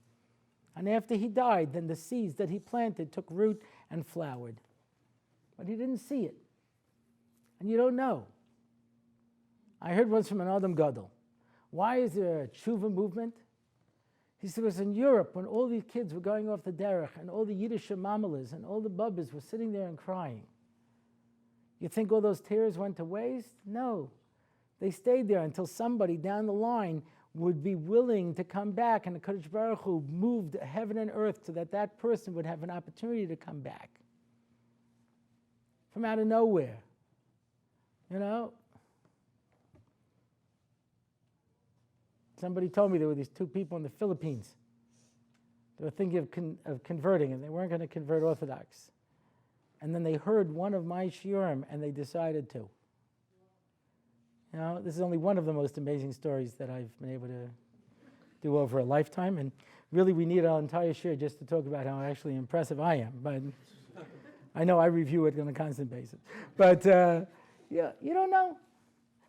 And after he died, then the seeds that he planted took root and flowered. But he didn't see it. And you don't know. I heard once from an Adam Gadol, why is there a tshuva movement? He said it was in Europe when all these kids were going off the derech and all the Yiddish mamalas and all the bubbas were sitting there and crying. You think all those tears went to waste? No. They stayed there until somebody down the line would be willing to come back, and the Kadosh Baruch Hu moved heaven and earth so that that person would have an opportunity to come back from out of nowhere. You know? Somebody told me there were these two people in the Philippines. They were thinking of converting, and they weren't going to convert Orthodox. And then they heard one of my shiurim, and they decided to. You know, this is only one of the most amazing stories that I've been able to do over a lifetime. And really, we need our entire shiur just to talk about how actually impressive I am. But I know I review it on a constant basis. But yeah, you don't know.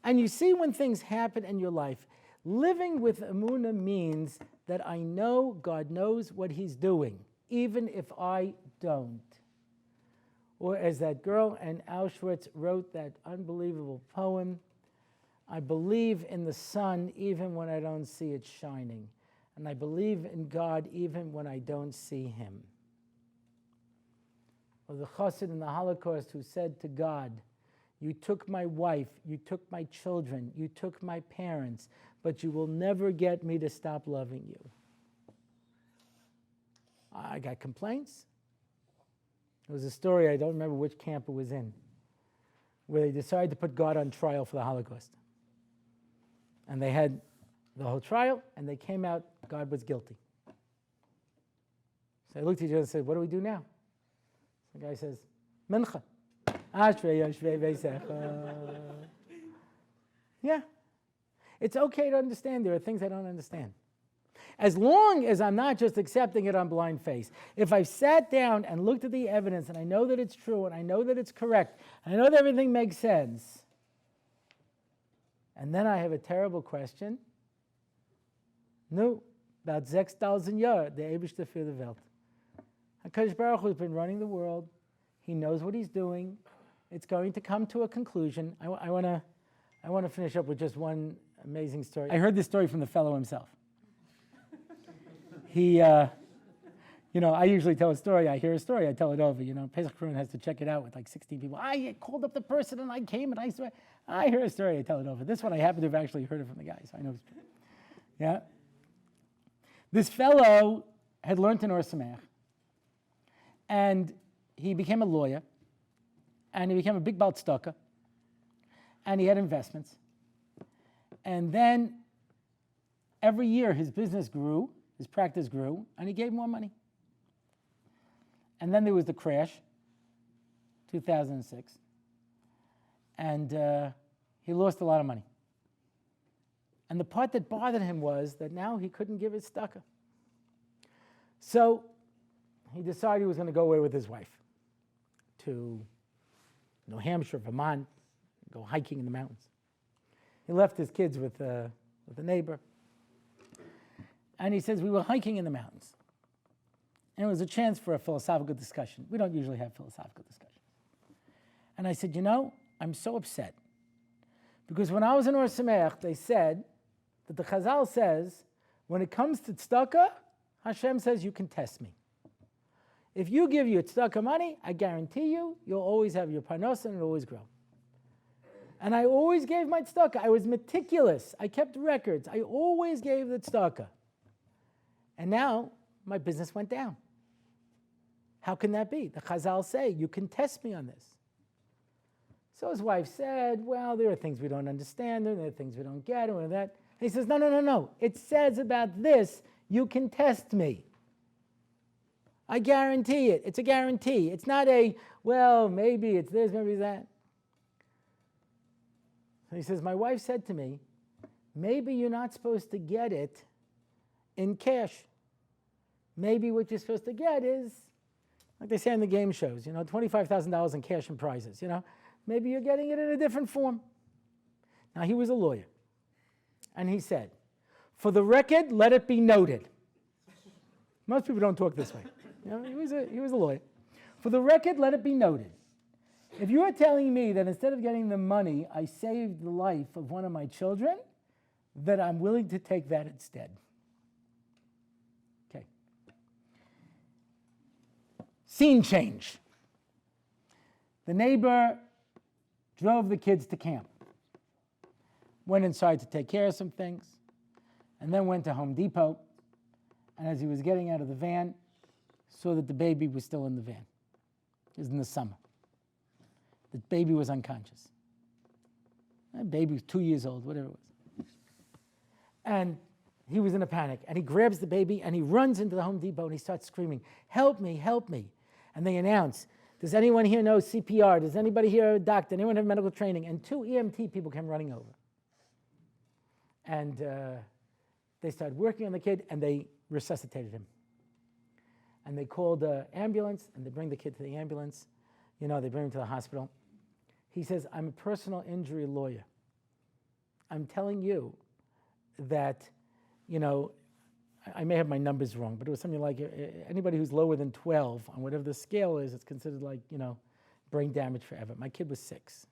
And you see when things happen in your life, living with Emunah means that I know God knows what he's doing, even if I don't. Or as that girl in Auschwitz wrote that unbelievable poem, I believe in the sun even when I don't see it shining. And I believe in God even when I don't see him. Or the chassid in the Holocaust who said to God, you took my wife, you took my children, you took my parents, but you will never get me to stop loving you. I got complaints. There was a story, I don't remember which camp it was in, where they decided to put God on trial for the Holocaust. And they had the whole trial, and they came out, God was guilty. So they looked at each other and said, what do we do now? The guy says, Mincha. Yeah. It's okay to understand there are things I don't understand. As long as I'm not just accepting it on blind faith. If I've sat down and looked at the evidence and I know that it's true and I know that it's correct, I know that everything makes sense, and then I have a terrible question. No, about 6,000 Jahre, the Eibishter für die Welt. HaKadosh Baruch Hu has been running the world. He knows what he's doing. It's going to come to a conclusion. I want to finish up with just one amazing story. I heard this story from the fellow himself. He, I usually tell a story. I hear a story, I tell it over. Pesach Kroon has to check it out with like 16 people. I called up the person and I came and I hear a story, I tell it over. This one I happen to have actually heard it from the guy, so I know it's true. Yeah. This fellow had learned in Or Sameach, and he became a lawyer, and he became a big Baal Tzedakah, and he had investments. And then every year his business grew, his practice grew, and he gave more money. And then there was the crash, 2006, and he lost a lot of money. And the part that bothered him was that now he couldn't give his tzedakah. So he decided he was going to go away with his wife to New Hampshire, Vermont, go hiking in the mountains. He left his kids with a neighbor. And he says, we were hiking in the mountains. And it was a chance for a philosophical discussion. We don't usually have philosophical discussions. And I said, I'm so upset. Because when I was in Or Sameach, they said that the Chazal says, when it comes to tzedakah, Hashem says you can test me. If you give your tzedakah money, I guarantee you'll always have your parnasa and it'll always grow. And I always gave my tzedakah. I was meticulous. I kept records. I always gave the tzedakah. And now my business went down. How can that be? The Chazal say, you can test me on this. So his wife said, well, there are things we don't understand, there are things we don't get, or that. And he says, no. It says about this, you can test me. I guarantee it. It's a guarantee. It's not well, maybe it's this, maybe it's that. So he says, my wife said to me, maybe you're not supposed to get it in cash. Maybe what you're supposed to get is, like they say in the game shows, $25,000 in cash and prizes, Maybe you're getting it in a different form. Now, he was a lawyer. And he said, for the record, let it be noted. Most people don't talk this way. He was a lawyer. For the record, let it be noted. If you are telling me that instead of getting the money, I saved the life of one of my children, that I'm willing to take that instead. Scene change. The neighbor drove the kids to camp, went inside to take care of some things, and then went to Home Depot, and as he was getting out of the van, saw that the baby was still in the van. It was in the summer. The baby was unconscious. The baby was 2 years old, whatever it was. And he was in a panic, and he grabs the baby, and he runs into the Home Depot, and he starts screaming, "Help me, help me." And they announce, "Does anyone here know CPR? Does anybody here a doctor? Anyone have medical training?" And 2 EMT people came running over. And they started working on the kid, and they resuscitated him. And they called an ambulance, and they bring the kid to the ambulance. They bring him to the hospital. He says, "I'm a personal injury lawyer. I'm telling you that, I may have my numbers wrong, but it was something like anybody who's lower than 12 on whatever the scale is, it's considered like, brain damage forever." My kid was 6.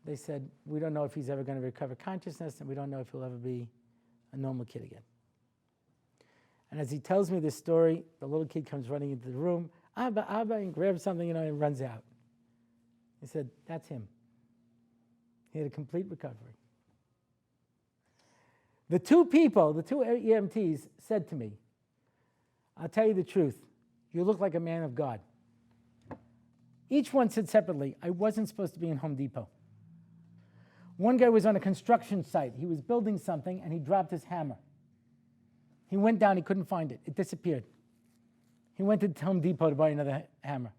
They said, "We don't know if he's ever going to recover consciousness, and we don't know if he'll ever be a normal kid again." And as he tells me this story, the little kid comes running into the room, "Abba, Abba," and grabs something, and runs out. He said, "That's him." He had a complete recovery. The 2 EMTs said to me, "I'll tell you the truth, you look like a man of God." Each one said separately, "I wasn't supposed to be in Home Depot." One guy was on a construction site. He was building something, and he dropped his hammer. He went down, he couldn't find it. It disappeared. He went to Home Depot to buy another hammer.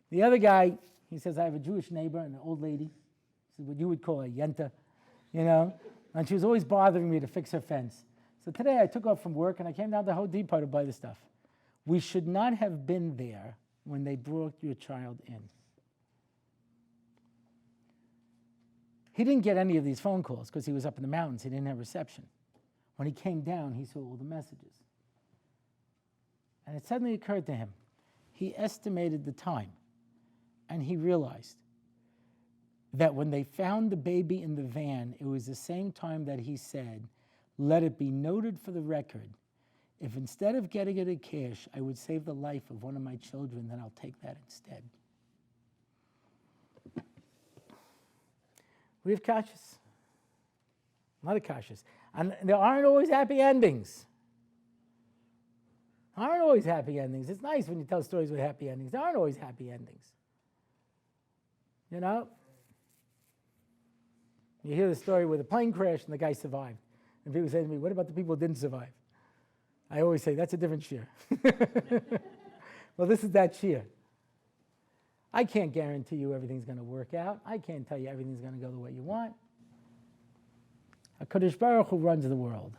The other guy, he says, "I have a Jewish neighbor, an old lady." This is what you would call a yenta, and she was always bothering me to fix her fence. So today I took off from work, and I came down to Home Depot to buy the stuff. We should not have been there when they brought your child in. He didn't get any of these phone calls because he was up in the mountains. He didn't have reception. When he came down, he saw all the messages. And it suddenly occurred to him. He estimated the time, and he realized that when they found the baby in the van, it was the same time that he said, "Let it be noted for the record, if instead of getting it in cash, I would save the life of one of my children, then I'll take that instead." We have kashas. A lot of kashas. And there aren't always happy endings. Aren't always happy endings. It's nice when you tell stories with happy endings. There aren't always happy endings. You hear the story where the plane crashed and the guy survived. And people say to me, "What about the people who didn't survive?" I always say, "That's a different shir." Well, this is that shir. I can't guarantee you everything's going to work out. I can't tell you everything's going to go the way you want. HaKadosh Baruch Hu runs the world.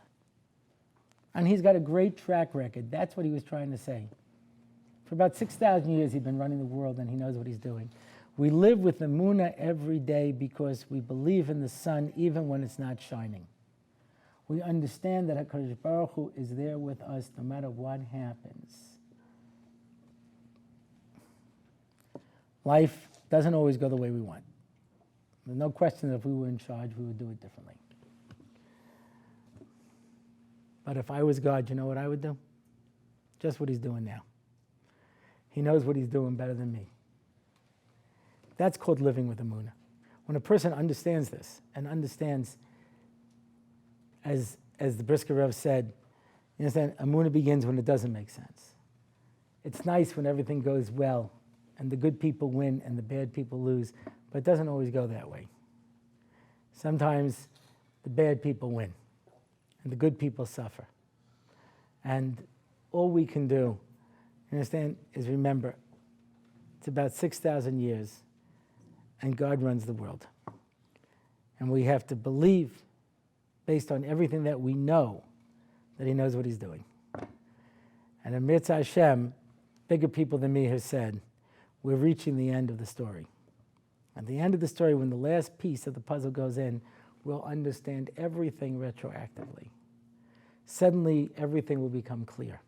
And he's got a great track record. That's what he was trying to say. For about 6,000 years, he's been running the world, and he knows what he's doing. We live with Emunah every day because we believe in the sun even when it's not shining. We understand that HaKadosh Baruch Hu is there with us no matter what happens. Life doesn't always go the way we want. There's no question that if we were in charge, we would do it differently. But if I was God, you know what I would do? Just what he's doing now. He knows what he's doing better than me. That's called living with Emunah. When a person understands this and understands, as the Brisker Rev said, you understand, Emunah begins when it doesn't make sense. It's nice when everything goes well and the good people win and the bad people lose, but it doesn't always go that way. Sometimes the bad people win and the good people suffer. And all we can do, you understand, is remember, it's about 6,000 years and God runs the world. And we have to believe, based on everything that we know, that he knows what he's doing. And in Mitzvah Hashem, bigger people than me have said, we're reaching the end of the story. At the end of the story, when the last piece of the puzzle goes in, we'll understand everything retroactively. Suddenly, everything will become clear.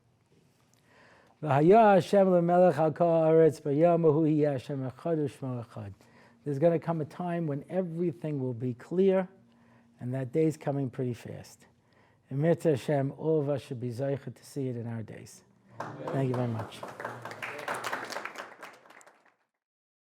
There's going to come a time when everything will be clear, and that day's coming pretty fast. In Mitzvah Hashem, all of us should be zeicha to see it in our days. Thank you very much.